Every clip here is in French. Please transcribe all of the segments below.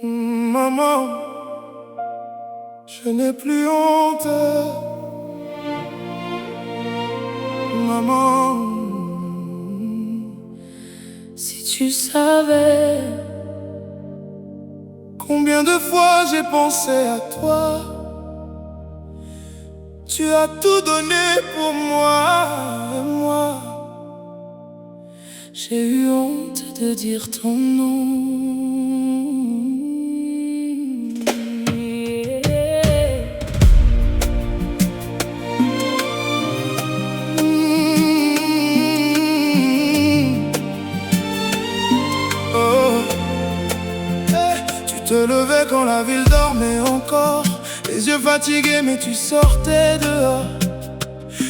Maman, je n'ai plus honte. Maman, si tu savais combien de fois j'ai pensé à toi. Tu as tout donné pour moi, et moi, j'ai eu honte de dire ton nom. Tu te levais quand la ville dormait encore, les yeux fatigués mais tu sortais dehors.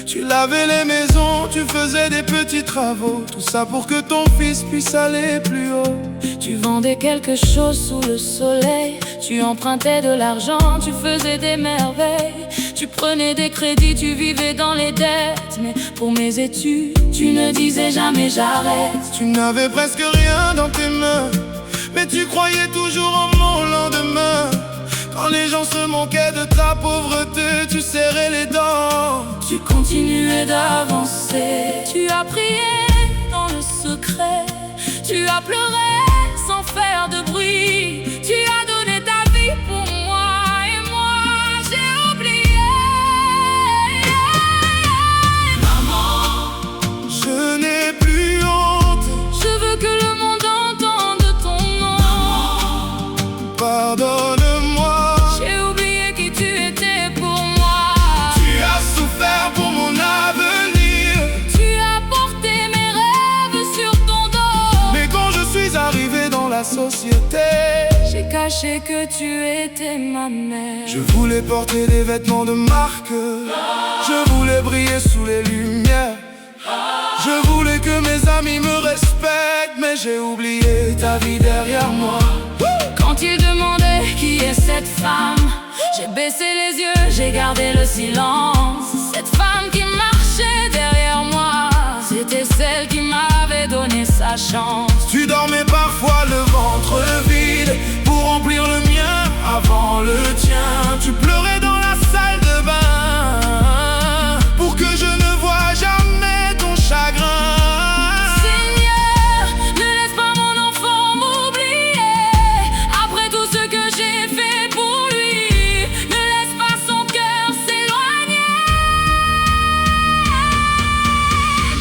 Tu lavais les maisons, tu faisais des petits travaux, tout ça pour que ton fils puisse aller plus haut. Tu vendais quelque chose sous le soleil, tu empruntais de l'argent, tu faisais des merveilles. Tu prenais des crédits, tu vivais dans les dettes, mais pour mes études, tu ne disais jamais j'arrête. Tu n'avais presque rien dans tes mains, mais tu croyais toujours en mon lendemain. Quand les gens se moquaient de ta pauvreté, tu serrais les dents. Tu continuais d'avancer. Tu as prié dans le secret. Tu as pleuré sans faire de bruit. Tu as donné ta vie pour moi et moi j'ai oublié. Maman, je n'ai plus honte. Je veux que le monde entende ton nom. Pardonne-moi. La société, j'ai caché que tu étais ma mère. Je voulais porter des vêtements de marque. Je voulais briller sous les lumières. Je voulais que mes amis me respectent, mais j'ai oublié ta vie derrière moi. Quand ils demandaient qui est cette femme, j'ai baissé les yeux, j'ai gardé le silence. Cette femme qui marchait derrière moi, c'était celle qui m'avait donné sa chance. Tu dormais parfois le ventre vide pour remplir le mien avant le tien. Tu pleurais dans la salle de bain pour que je ne voie jamais ton chagrin. Seigneur, ne laisse pas mon enfant m'oublier. Après tout ce que j'ai fait pour lui, ne laisse pas son cœur s'éloigner.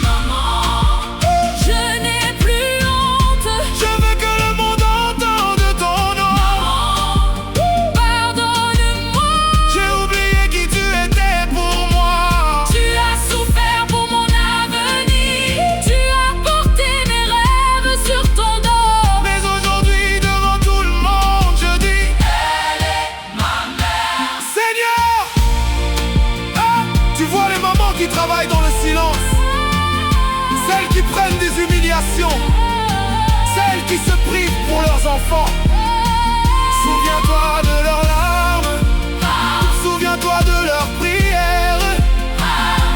Maman, je n'ai plus honte. Je veux que le monde entende ton nom. Maman, pardonne-moi. J'ai oublié qui tu étais pour moi. Tu as souffert pour mon avenir. Tu as porté mes rêves sur ton dos. Mais aujourd'hui devant tout le monde je dis: Elle est ma mère. Seigneur, tu vois les mamans qui travaillent dans le silence, celles qui prennent des humiliations, celles qui se privent pour leurs enfants. Souviens-toi de leurs larmes, souviens-toi de leurs prières,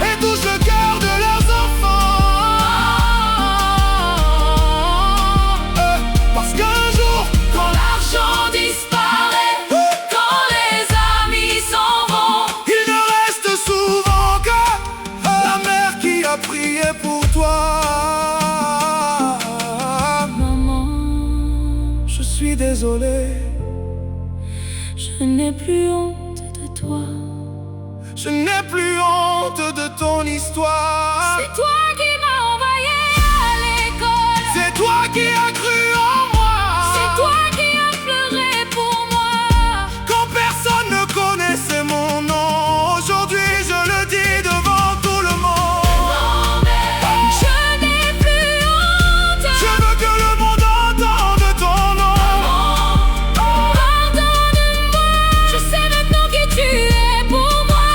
et touche le cœur de leurs enfants. Parce qu'un jour, Quand l'argent disparaît, quand les amis s'en vont, il ne reste souvent que la mère qui a prié pour toi. maman, Je suis désolé, je n'ai plus honte de toi. je n'ai plus honte de ton histoire. C'est toi qui m'as envoyé à l'école. C'est toi qui as cru en moi. C'est toi qui as pleuré pour moi. Quand personne ne connaissait mon nom, aujourd'hui je le dis devant tout le monde. Je n'ai plus honte. Je veux que le monde entende ton nom. Pardonne-moi. Je sais maintenant qui tu es pour moi.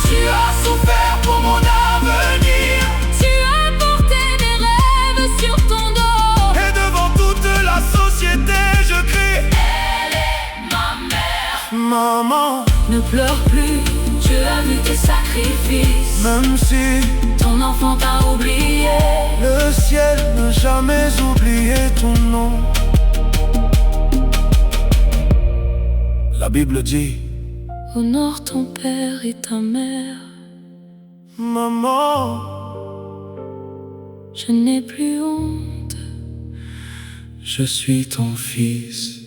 Tu as souffert pour mon avenir, Tu as porté mes rêves sur ton dos. et devant toute la société je crie: Elle est ma mère. Maman, Ne pleure plus, Dieu a vu tes sacrifices. même si Ton enfant t'a oublié. le ciel n'a jamais oublié ton nom. La Bible dit: honore ton père et ta mère. Maman, je n'ai plus honte. je suis ton fils.